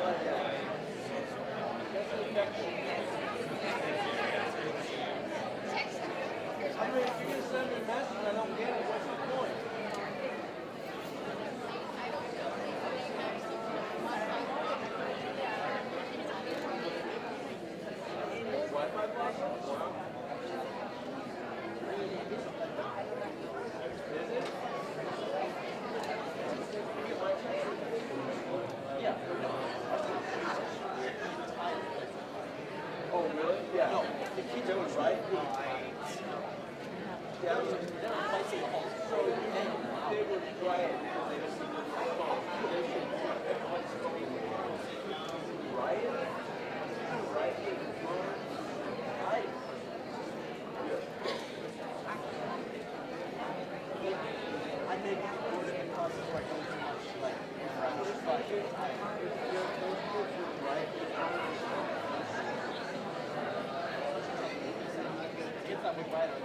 I mean, if you're gonna send me a message, I don't get it. What's the point? Wi-Fi problem? Wow. Is it? Yeah. Oh, really? Yeah. No, the kids was right. Yeah, so they were quiet because they don't see the phone. Right? Right? I make it more than the process where I do too much, like, right? Kids that would write on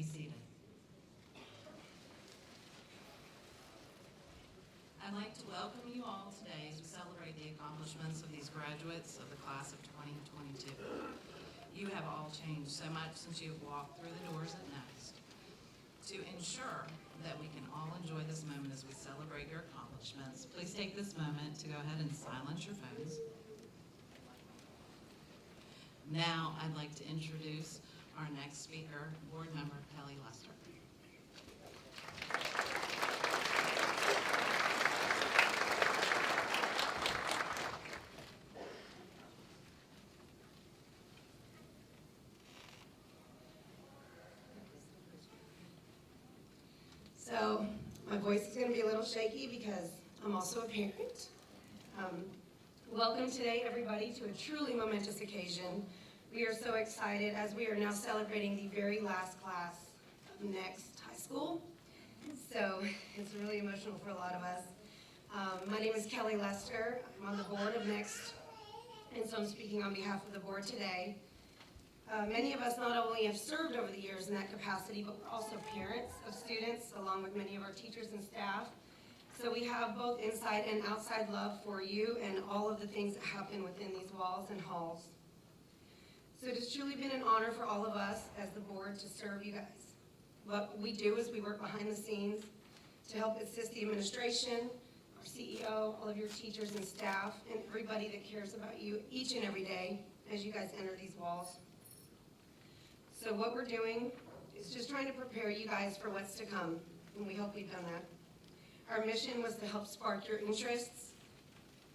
seated. I'd like to welcome you all today as we celebrate the accomplishments of these graduates of the class of 2022. You have all changed so much since you have walked through the doors at Next. To ensure that we can all enjoy this moment as we celebrate your accomplishments, please take this moment to go ahead and silence your phones. Now I'd like to introduce our next speaker, board member Kelly Lester. So my voice is going to be a little shaky because I'm also a parent. Welcome today, everybody, to a truly momentous occasion. We are so excited as we are now celebrating the very last class of Next High School. So it's really emotional for a lot of us. My name is Kelly Lester. I'm on the board of Next, and so I'm speaking on behalf of the board today. Many of us not only have served over the years in that capacity, but we're also parents of students, along with many of our teachers and staff. So we have both inside and outside love for you and all of the things that happen within these walls and halls. So it has truly been an honor for all of us as the board to serve you guys. What we do is we work behind the scenes to help assist the administration, our CEO, all of your teachers and staff, and everybody that cares about you each and every day as you guys enter these walls. So what we're doing is just trying to prepare you guys for what's to come, and we hope we've done that. Our mission was to help spark your interests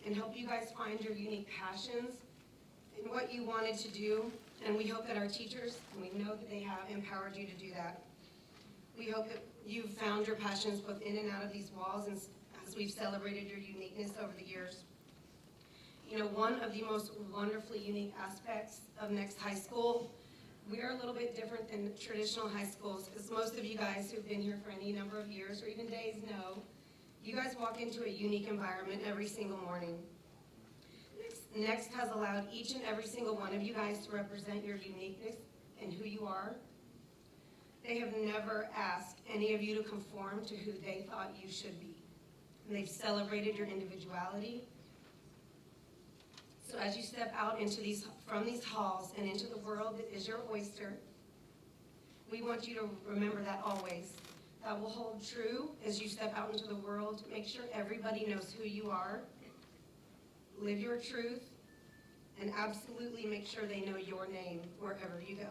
and help you guys find your unique passions and what you wanted to do, and we hope that our teachers, and we know that they have empowered you to do that. We hope that you've found your passions both in and out of these walls, and as we've celebrated your uniqueness over the years. You know, one of the most wonderfully unique aspects of Next High School, we are a little bit different than traditional high schools, as most of you guys who've been here for any number of years or even days know, you guys walk into a unique environment every single morning. Next has allowed each and every single one of you guys to represent your uniqueness and who you are. They have never asked any of you to conform to who they thought you should be. And they've celebrated your individuality. So as you step out from these halls and into the world that is your oyster, we want you to remember that always. That will hold true as you step out into the world. Make sure everybody knows who you are. Live your truth, and absolutely make sure they know your name wherever you go.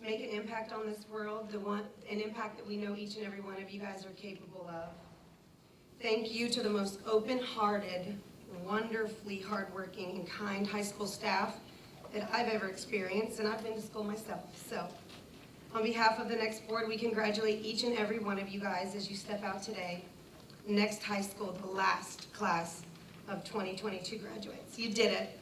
Make an impact on this world, an impact that we know each and every one of you guys are capable of. Thank you to the most open-hearted, wonderfully hardworking and kind high school staff that I've ever experienced, and I've been to school myself. So on behalf of the Next board, we congratulate each and every one of you guys as you step out today. Next High School, the last class of 2022 graduates. You did it.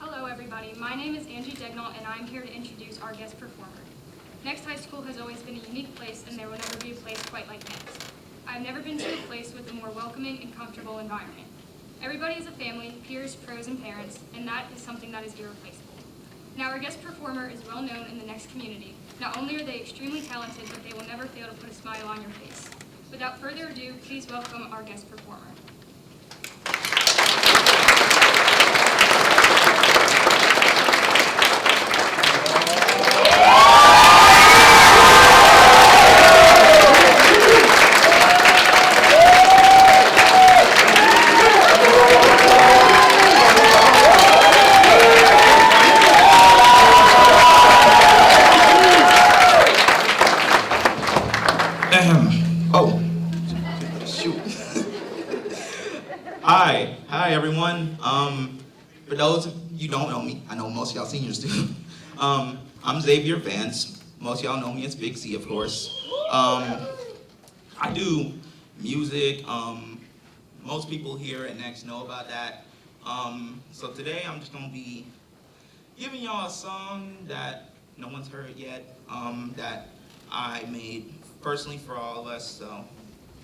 Hello everybody, my name is Angie Degnall and I'm here to introduce our guest performer. Next High School has always been a unique place and there will never be a place quite like Next. I've never been to a place with a more welcoming and comfortable environment. Everybody is a family, peers, pros, and parents, and that is something that is irreplaceable. Now our guest performer is well known in the Next community. Not only are they extremely talented, but they will never fail to put a smile on your face. Without further ado, please welcome our guest performer. Hi everyone. For those of you who don't know me, I know most of y'all seniors do. I'm Xavier Vance. Most of y'all know me as Big C, of course. I do music. Most people here at Next know about that. So today I'm just gonna be giving y'all a song that no one's heard yet, that I made personally for all of us, so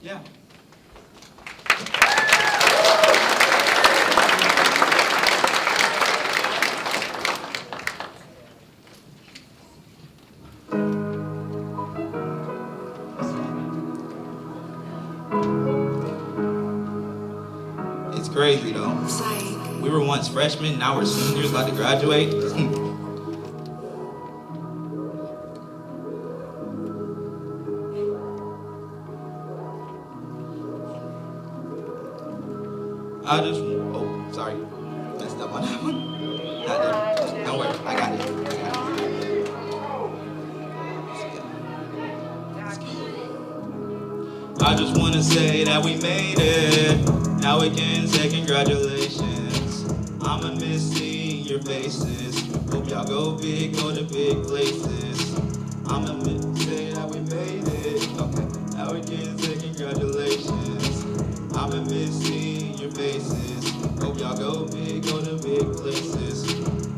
yeah. It's crazy though. We were once freshmen, now we're seniors about to graduate. Oh, sorry. Messed up on that one. Not there. Don't worry, I got it. I just wanna say that we made it. Now we can say congratulations. I'ma miss seeing your faces. Hope y'all go big, go to big places. I'ma say that we made it. Okay, now we can say congratulations. I'ma miss seeing your faces. Hope y'all go big, go to big places.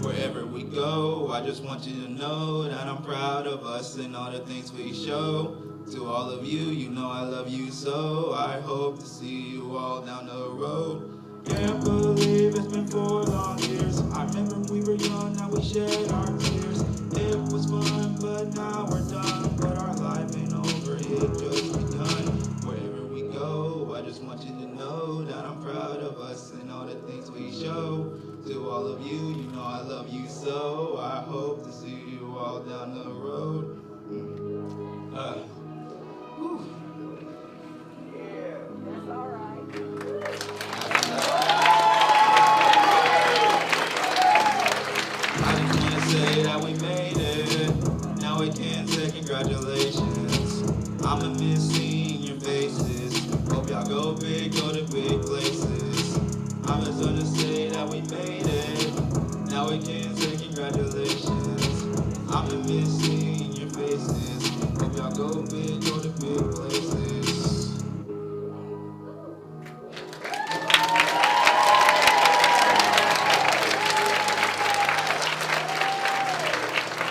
Wherever we go, I just want you to know that I'm proud of us and all the things we show. To all of you, you know I love you so. I hope to see you all down the road. Can't believe it's been 4 long years. I remember we were young, now we shed our tears. It was fun, but now we're done. But our life ain't over, it just begun. Wherever we go, I just want you to know that I'm proud of us and all the things we show. To all of you, you know I love you so. I hope to see you all down the road. That's all right. I just wanna say that we made it. Now we can say congratulations. I'ma miss seeing your faces. Hope y'all go big, go to big places. I'm just gonna say that we made it. Now we can say congratulations. I'ma miss seeing your faces. Hope y'all go big, go to big places.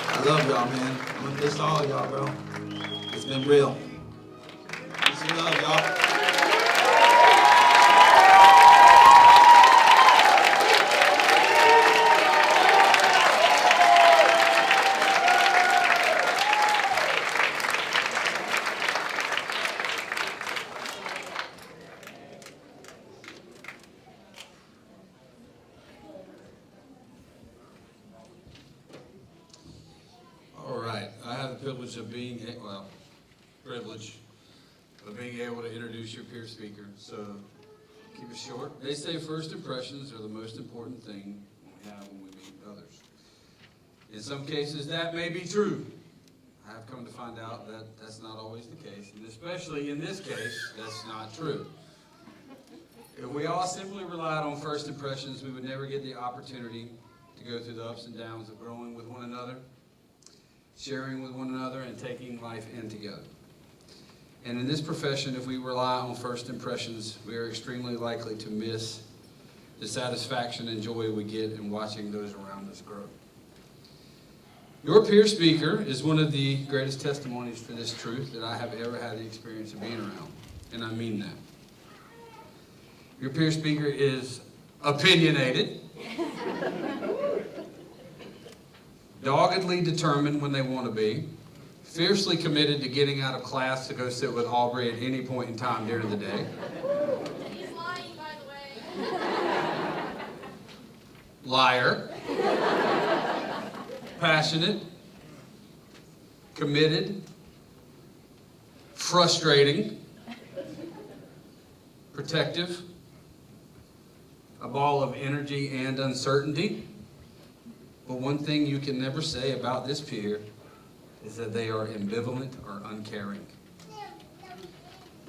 I love y'all, man. I'm gonna miss all of y'all, bro. It's been real. Peace and love, y'all. All right, I have the privilege of being able to introduce your peer speaker. So keep it short. They say first impressions are the most important thing we have when we meet others. In some cases, that may be true. I have come to find out that that's not always the case, and especially in this case, that's not true. If we all simply relied on first impressions, we would never get the opportunity to go through the ups and downs of growing with one another, sharing with one another, and taking life in together. And in this profession, if we rely on first impressions, we are extremely likely to miss the satisfaction and joy we get in watching those around us grow. Your peer speaker is one of the greatest testimonies for this truth that I have ever had the experience of being around, and I mean that. Your peer speaker is opinionated, doggedly determined when they want to be, fiercely committed to getting out of class to go sit with Aubrey at any point in time during the day. He's lying, by the way. Liar. Passionate. Committed. Frustrating. Protective. A ball of energy and uncertainty. But one thing you can never say about this peer is that they are ambivalent or uncaring.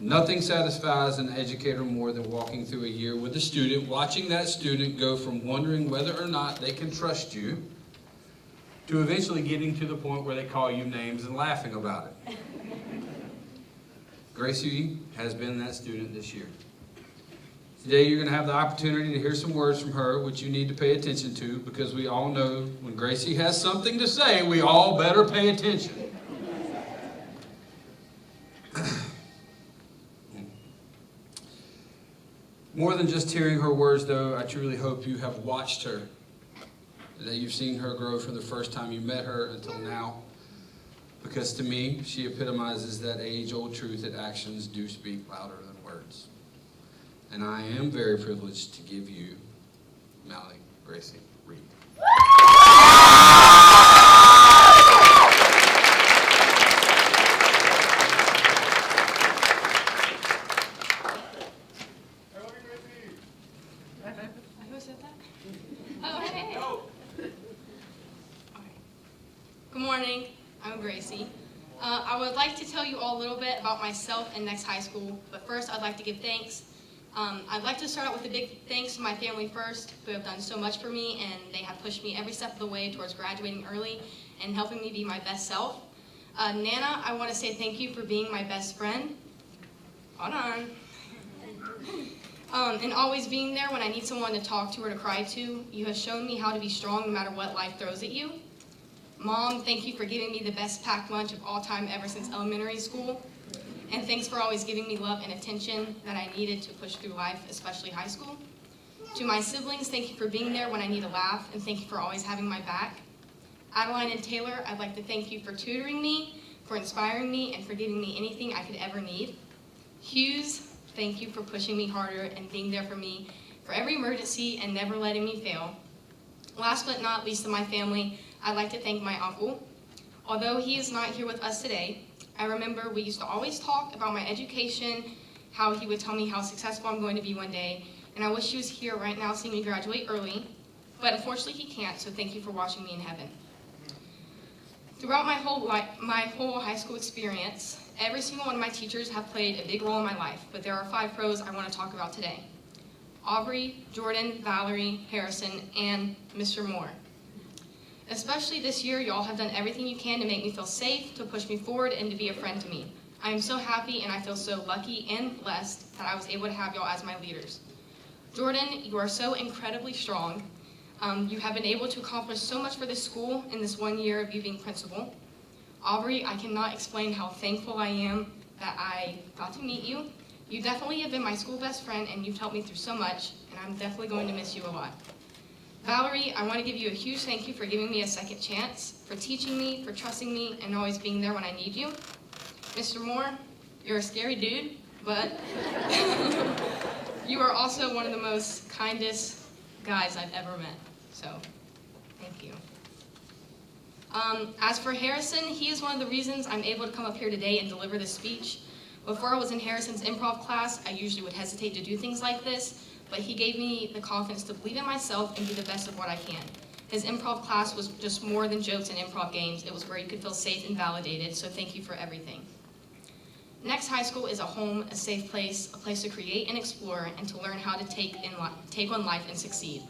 Nothing satisfies an educator more than walking through a year with a student, watching that student go from wondering whether or not they can trust you to eventually getting to the point where they call you names and laughing about it. Gracie has been that student this year. Today you're going to have the opportunity to hear some words from her, which you need to pay attention to, because we all know when Gracie has something to say, we all better pay attention. More than just hearing her words, though, I truly hope you have watched her, that you've seen her grow from the first time you met her until now. Because to me, she epitomizes that age-old truth that actions do speak louder than words. And I am very privileged to give you Mally Gracie Reed. Who said that? Oh, hey. All right. Good morning. I'm Gracie. I would like to tell you all a little bit about myself and Next High School, but first I'd like to give thanks. I'd like to start out with a big thanks to my family first, who have done so much for me, and they have pushed me every step of the way towards graduating early and helping me be my best self. Nana, I want to say thank you for being my best friend. Hold on. And always being there when I need someone to talk to or to cry to. You have shown me how to be strong no matter what life throws at you. Mom, thank you for giving me the best packed lunch of all time ever since elementary school. And thanks for always giving me love and attention that I needed to push through life, especially high school. To my siblings, thank you for being there when I need a laugh, and thank you for always having my back. Adeline and Taylor, I'd like to thank you for tutoring me, for inspiring me, and for giving me anything I could ever need. Hughes, thank you for pushing me harder and being there for me for every emergency and never letting me fail. Last but not least of my family, I'd like to thank my uncle. Although he is not here with us today, I remember we used to always talk about my education, how he would tell me how successful I'm going to be one day, and I wish he was here right now seeing me graduate early, but unfortunately he can't, so thank you for watching me in heaven. Throughout my whole high school experience, every single one of my teachers have played a big role in my life, but there are 5 pros I want to talk about today. Aubrey, Jordan, Valerie, Harrison, and Mr. Moore. Especially this year, y'all have done everything you can to make me feel safe, to push me forward, and to be a friend to me. I am so happy and I feel so lucky and blessed that I was able to have y'all as my leaders. Jordan, you are so incredibly strong. You have been able to accomplish so much for this school in this 1 year of you being principal. Aubrey, I cannot explain how thankful I am that I got to meet you. You definitely have been my school best friend and you've helped me through so much, and I'm definitely going to miss you a lot. Valerie, I want to give you a huge thank you for giving me a second chance, for teaching me, for trusting me, and always being there when I need you. Mr. Moore, you're a scary dude, but you are also one of the most kindest guys I've ever met, so thank you. As for Harrison, he is one of the reasons I'm able to come up here today and deliver this speech. Before I was in Harrison's improv class, I usually would hesitate to do things like this, but he gave me the confidence to believe in myself and be the best of what I can. His improv class was just more than jokes and improv games. It was where you could feel safe and validated, so thank you for everything. Next High School is a home, a safe place, a place to create and explore, and to learn how to take on life and succeed.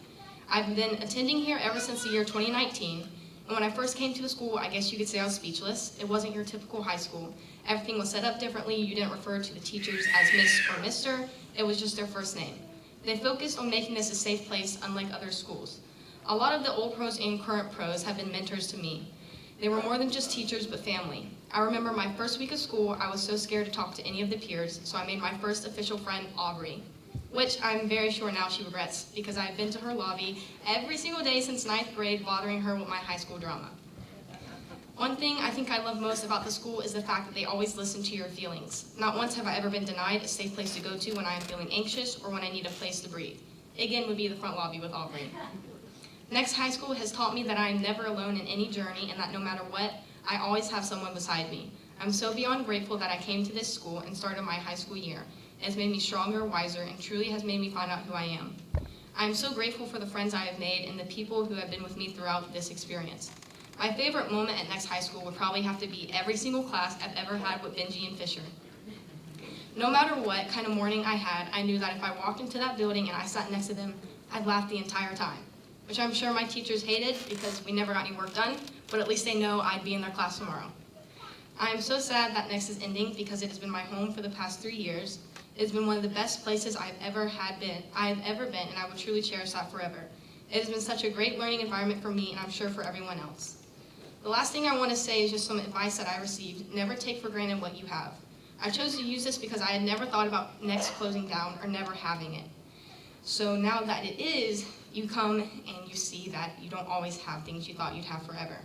I've been attending here ever since the year 2019, and when I first came to the school, I guess you could say I was speechless. It wasn't your typical high school. Everything was set up differently. You didn't refer to the teachers as Miss or Mr. It was just their first name. They focused on making this a safe place, unlike other schools. A lot of the old pros and current pros have been mentors to me. They were more than just teachers, but family. I remember my first week of school, I was so scared to talk to any of the peers, so I made my first official friend, Aubrey, which I'm very sure now she regrets, because I've been to her lobby every single day since 9th grade, bothering her with my high school drama. One thing I think I love most about the school is the fact that they always listen to your feelings. Not once have I ever been denied a safe place to go to when I am feeling anxious or when I need a place to breathe. Again, would be the front lobby with Aubrey. Next High School has taught me that I am never alone in any journey and that no matter what, I always have someone beside me. I'm so beyond grateful that I came to this school and started my high school year. It has made me stronger, wiser, and truly has made me find out who I am. I am so grateful for the friends I have made and the people who have been with me throughout this experience. My favorite moment at Next High School would probably have to be every single class I've ever had with Benji and Fisher. No matter what kind of morning I had, I knew that if I walked into that building and I sat next to them, I'd laugh the entire time, which I'm sure my teachers hated because we never got any work done, but at least they know I'd be in their class tomorrow. I am so sad that Next is ending because it has been my home for the past 3 years. It has been one of the best places I have ever been, and I will truly cherish that forever. It has been such a great learning environment for me, and I'm sure for everyone else. The last thing I want to say is just some advice that I received. Never take for granted what you have. I chose to use this because I had never thought about Next closing down or never having it. So now that it is, you come and you see that you don't always have things you thought you'd have forever.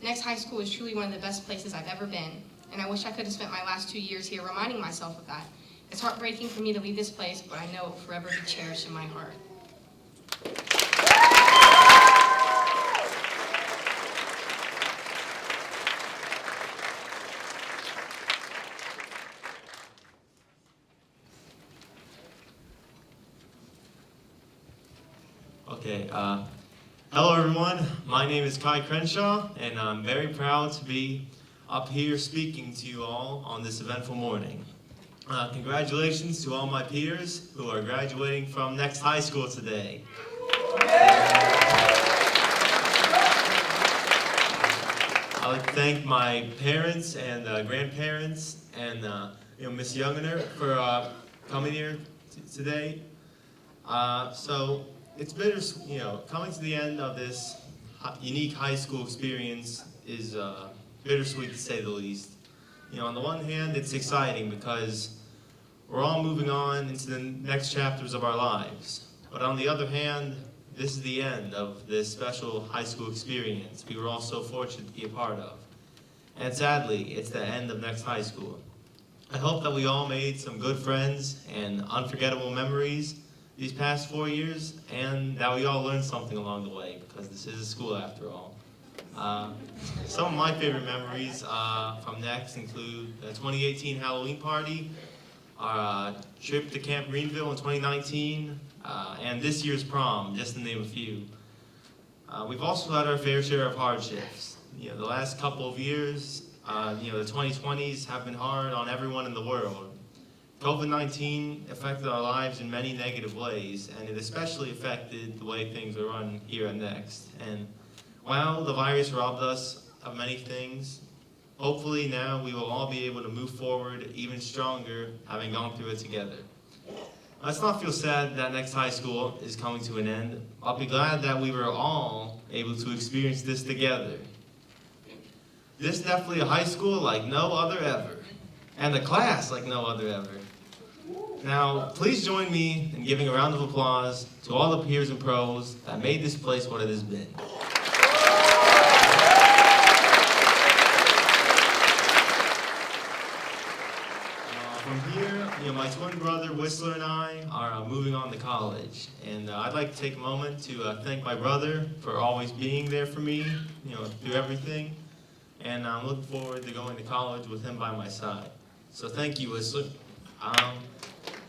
Next High School is truly one of the best places I've ever been, and I wish I could have spent my last 2 years here reminding myself of that. It's heartbreaking for me to leave this place, but I know it will forever be cherished in my heart. Okay, hello everyone. My name is Kai Crenshaw, and I'm very proud to be up here speaking to you all on this eventful morning. Congratulations to all my peers who are graduating from Next High School today. I'd like to thank my parents and grandparents and Miss Youngener for coming here today. So it's bittersweet, coming to the end of this unique high school experience is bittersweet to say the least. On the one hand, it's exciting because we're all moving on into the next chapters of our lives. But on the other hand, this is the end of this special high school experience we were all so fortunate to be a part of. And sadly, it's the end of Next High School. I hope that we all made some good friends and unforgettable memories these past 4 years, and that we all learned something along the way, because this is a school after all. Some of my favorite memories from Next include the 2018 Halloween party, our trip to Camp Greenville in 2019, and this year's prom, just to name a few. We've also had our fair share of hardships. The last couple of years, the 2020s have been hard on everyone in the world. COVID-19 affected our lives in many negative ways, and it especially affected the way things are run here at Next. And while the virus robbed us of many things, hopefully now we will all be able to move forward even stronger, having gone through it together. Let's not feel sad that Next High School is coming to an end. I'll be glad that we were all able to experience this together. This is definitely a high school like no other ever, and a class like no other ever. Now, please join me in giving a round of applause to all the peers and pros that made this place what it has been. From here, my twin brother Whistler and I are moving on to college, and I'd like to take a moment to thank my brother for always being there for me, through everything, and I'm looking forward to going to college with him by my side. So thank you, Whistler.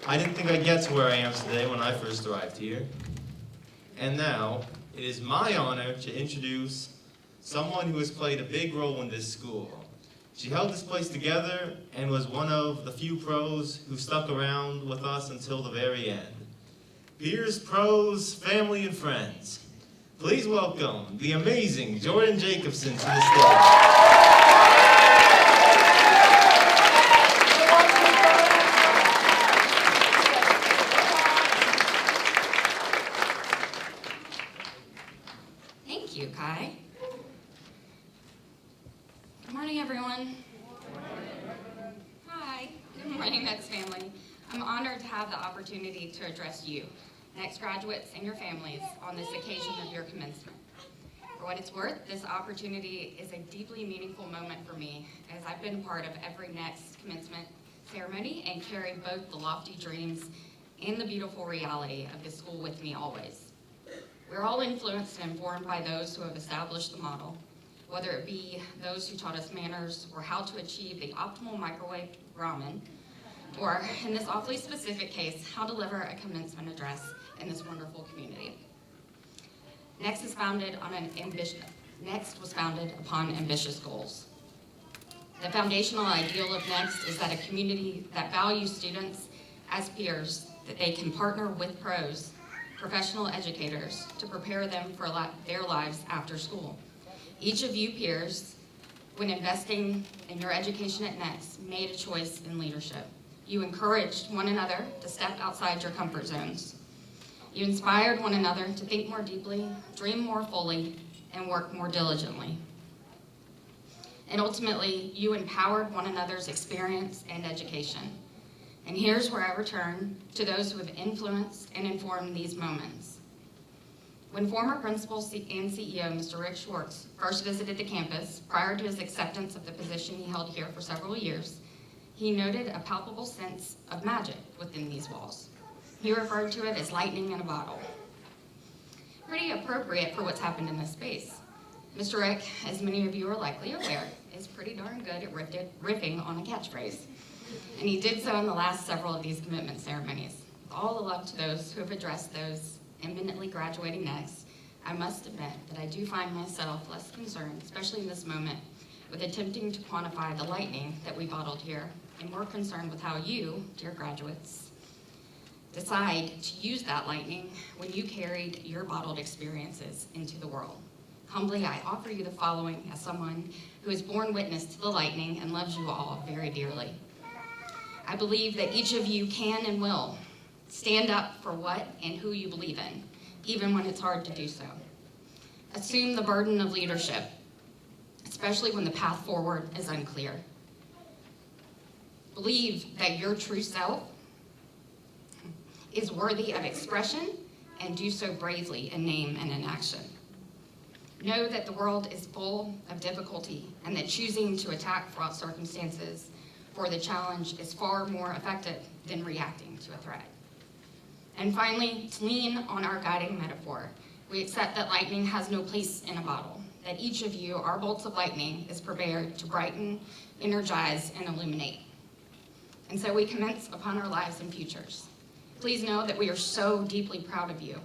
I didn't think I'd get to where I am today when I first arrived here, and now it is my honor to introduce someone who has played a big role in this school. She held this place together and was one of the few pros who stuck around with us until the very end. Peers, pros, family, and friends, please welcome the amazing Jordan Jacobson to the stage. Thank you, Kai. Good morning, everyone. Hi. Good morning, Next family. I'm honored to have the opportunity to address you, Next graduates and your families, on this occasion of your commencement. For what it's worth, this opportunity is a deeply meaningful moment for me, as I've been part of every Next commencement ceremony and carry both the lofty dreams and the beautiful reality of the school with me always. We're all influenced and informed by those who have established the model, whether it be those who taught us manners or how to achieve the optimal microwave ramen, or in this awfully specific case, how to deliver a commencement address in this wonderful community. Next was founded upon ambitious goals. The foundational ideal of Next is that a community that values students as peers, that they can partner with pros, professional educators, to prepare them for their lives after school. Each of you peers when investing in your education at Next, made a choice in leadership. You encouraged one another to step outside your comfort zones. You inspired one another to think more deeply, dream more fully, and work more diligently. And ultimately, you empowered one another's experience and education. And here's where I return to those who have influenced and informed these moments. When former principal and CEO, Mr. Rick Schwartz, first visited the campus prior to his acceptance of the position he held here for several years, he noted a palpable sense of magic within these walls. He referred to it as lightning in a bottle. Pretty appropriate for what's happened in this space. Mr. Rick, as many of you are likely aware, is pretty darn good at riffing on a catchphrase. And he did so in the last several of these commitment ceremonies. With all the love to those who have addressed those imminently graduating next, I must admit that I do find myself less concerned, especially in this moment, with attempting to quantify the lightning that we bottled here, and more concerned with how you, dear graduates, decide to use that lightning when you carried your bottled experiences into the world. Humbly, I offer you the following as someone who has borne witness to the lightning and loves you all very dearly. I believe that each of you can and will stand up for what and who you believe in, even when it's hard to do so. Assume the burden of leadership, especially when the path forward is unclear. Believe that your true self is worthy of expression, and do so bravely in name and in action. Know that the world is full of difficulty, and that choosing to attack fraught circumstances for the challenge is far more effective than reacting to a threat. And finally, to lean on our guiding metaphor, we accept that lightning has no place in a bottle, that each of you, our bolts of lightning, is prepared to brighten, energize, and illuminate. And so we commence upon our lives and futures. Please know that we are so deeply proud of you,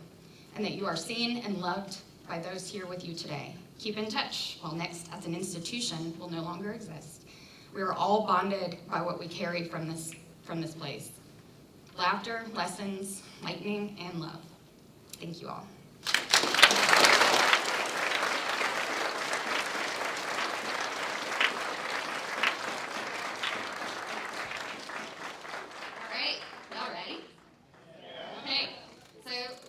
and that you are seen and loved by those here with you today. Keep in touch while Next as an institution will no longer exist. We are all bonded by what we carry from this place. Laughter, lessons, lightning, and love. Thank you all.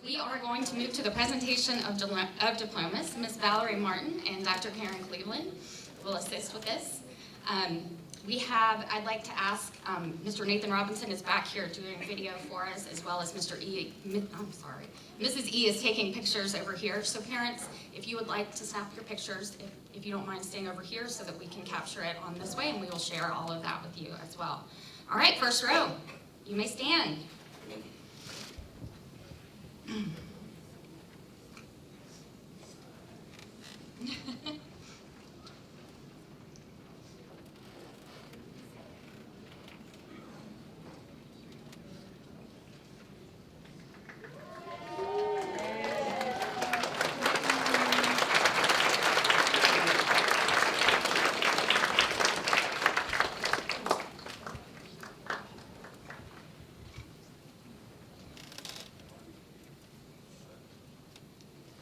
We are going to move to the presentation of diplomas. Ms. Valerie Martin and Dr. Karen Cleveland will assist with this. I'd like to ask, Mr. Nathan Robinson is back here doing video for us, as well as Mrs. E is taking pictures over here. So parents, if you would like to snap your pictures, if you don't mind staying over here so that we can capture it on this way, and we will share all of that with you as well. All right, first row, you may stand.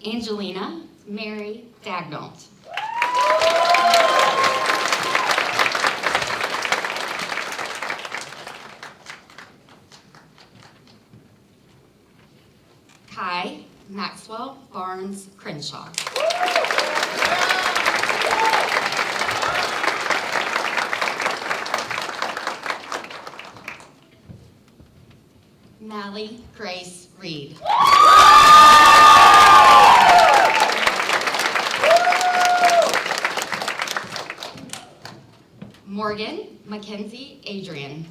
Angelina Mary Dagnalt. Kai Maxwell Barnes Crenshaw. Mally Grace Reed. Morgan Mackenzie Adrian.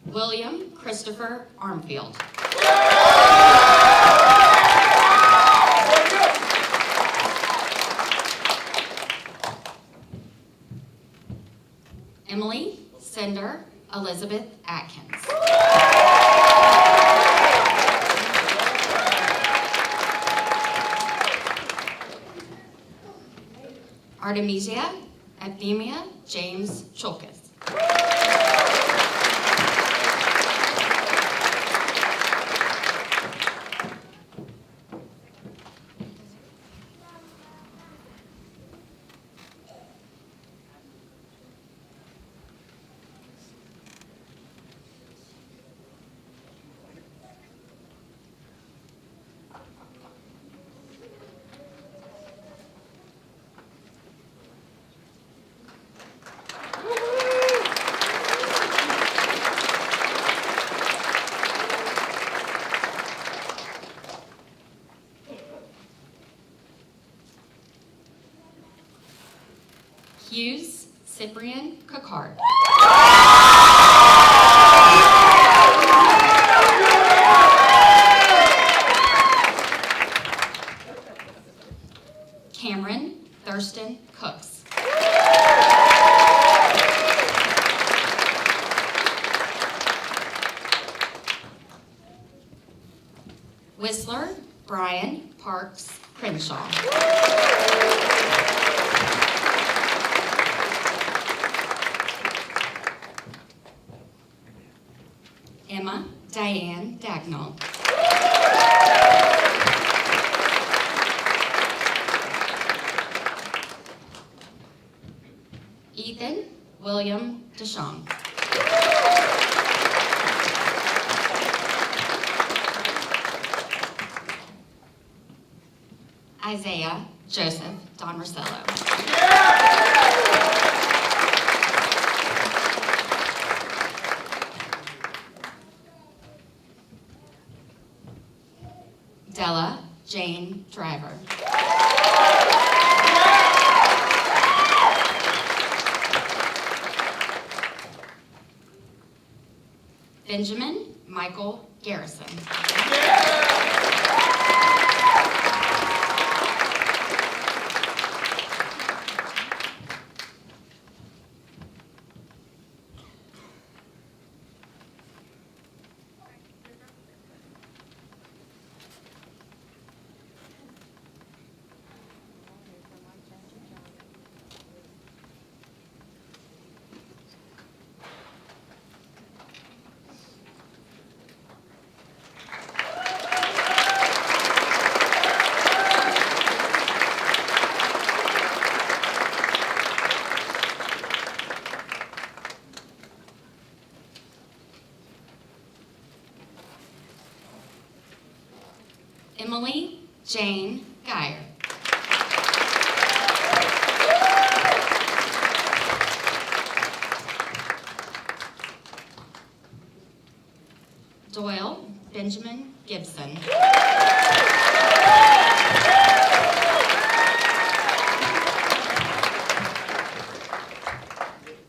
William Christopher Armfield. Emily Cinder Elizabeth Atkins. Artemisia Euphemia James Cholkas. Brian Parks Crenshaw. Emma Diane Dagnall. Ethan William DeShong. Isaiah Joseph Don Rosello. Della Jane Driver. Benjamin Michael Garrison. Emily Jane Geyer. Doyle Benjamin Gibson.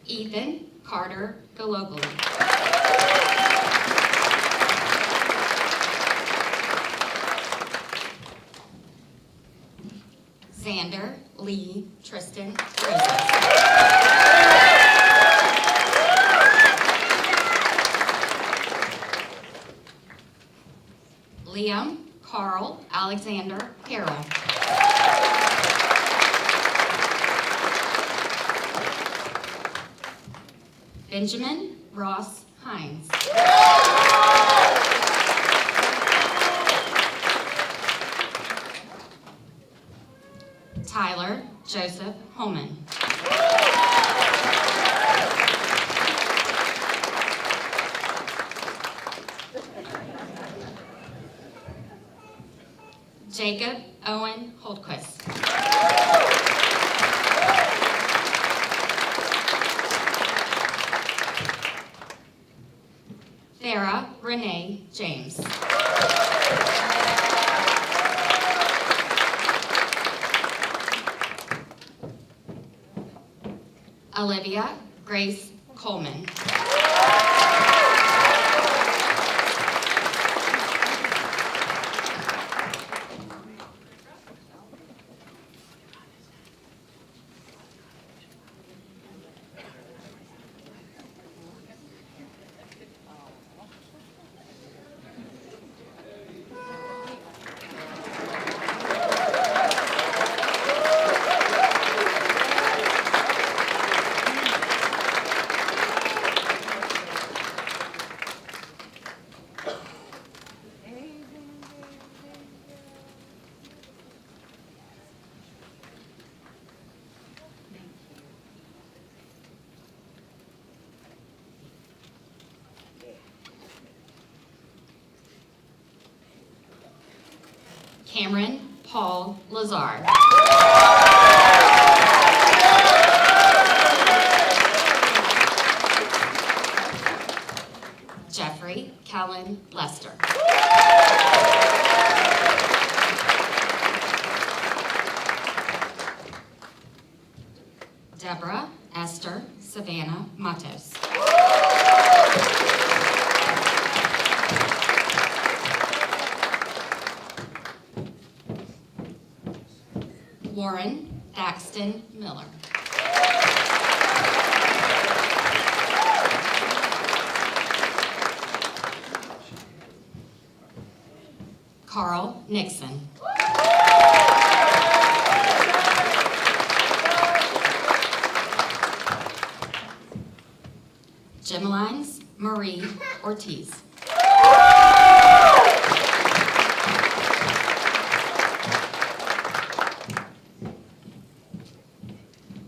Ethan Carter Galoglu. Xander Lee Tristan Roses. Liam Carl Alexander Harrell. Benjamin Ross Hines. Tyler Joseph Holman. Jacob Owen Holdquist. Farah Renee James. Olivia Grace Coleman. Cameron Paul Lazar. Jeffrey Callan Lester. Deborah Esther Savannah Matos. Warren Thaxton Miller. Carl Nixon. Gemmelines Marie Ortiz.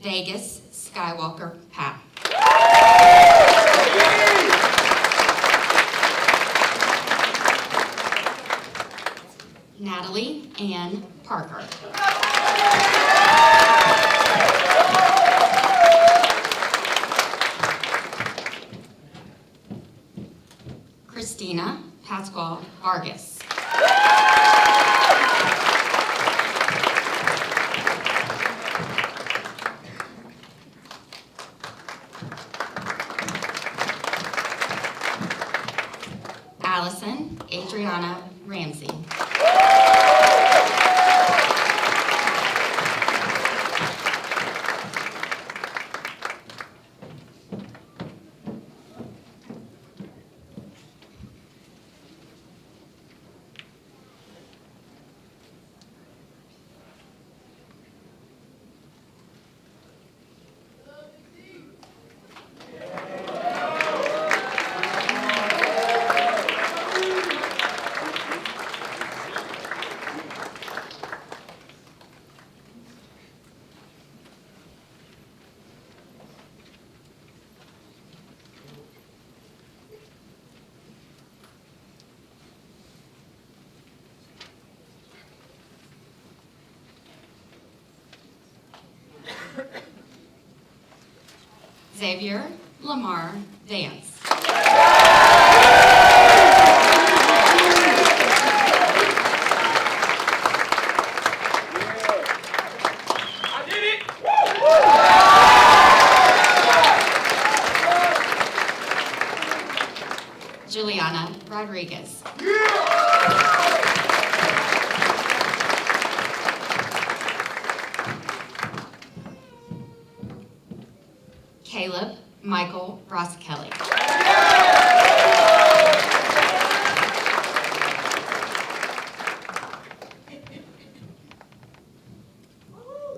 Vegas Skywalker Pat. Natalie Ann Parker. Christina Pascual Vargas. Allison Adriana Ramsey. Xavier Lamar Vance. I did it! Juliana Rodriguez. Caleb Michael Ross Kelly.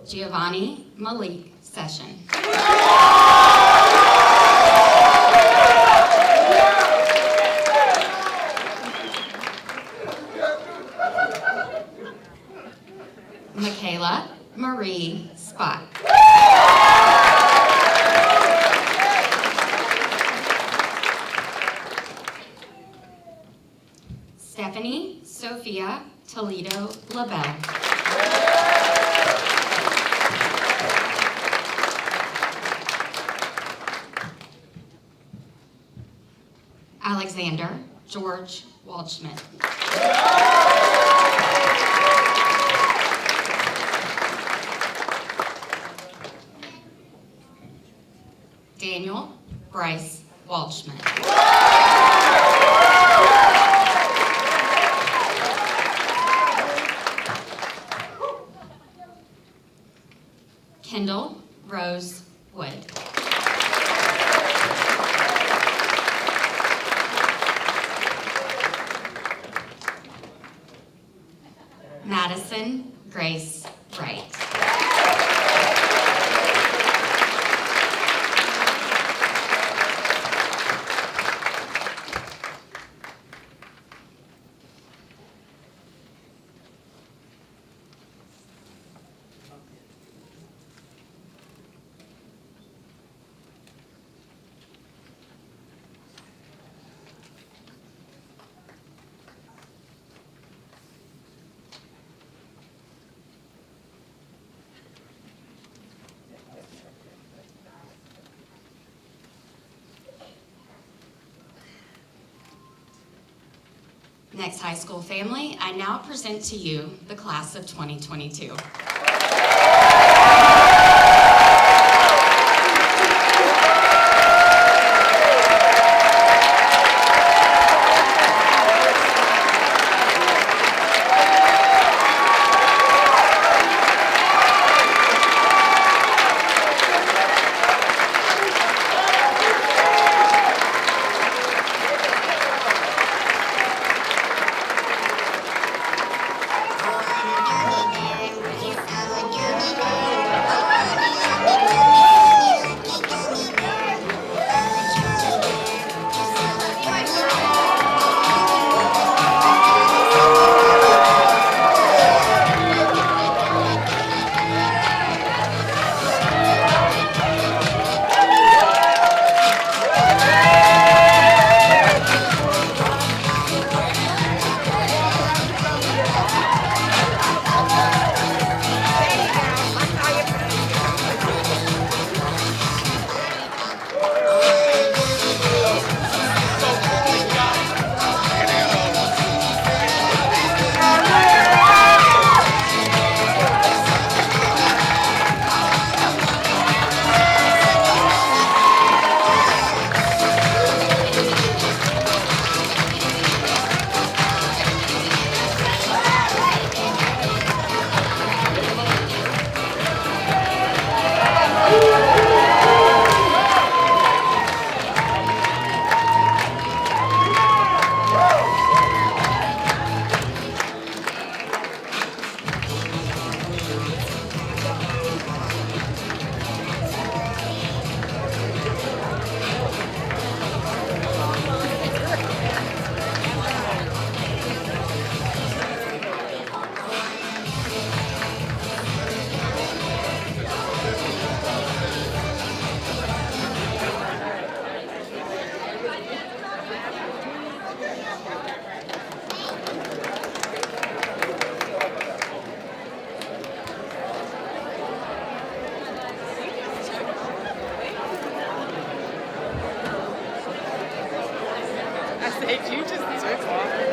Giovanni Malik Session. Michaela Marie Spot. Stephanie Sophia Toledo LaBelle. Alexander George Waldschmidt. Daniel Bryce Waldschmidt. Kendall Rose Wood. Madison Grace Wright. Next high school family, I now present to you the class of 2022. sake, you just drink water.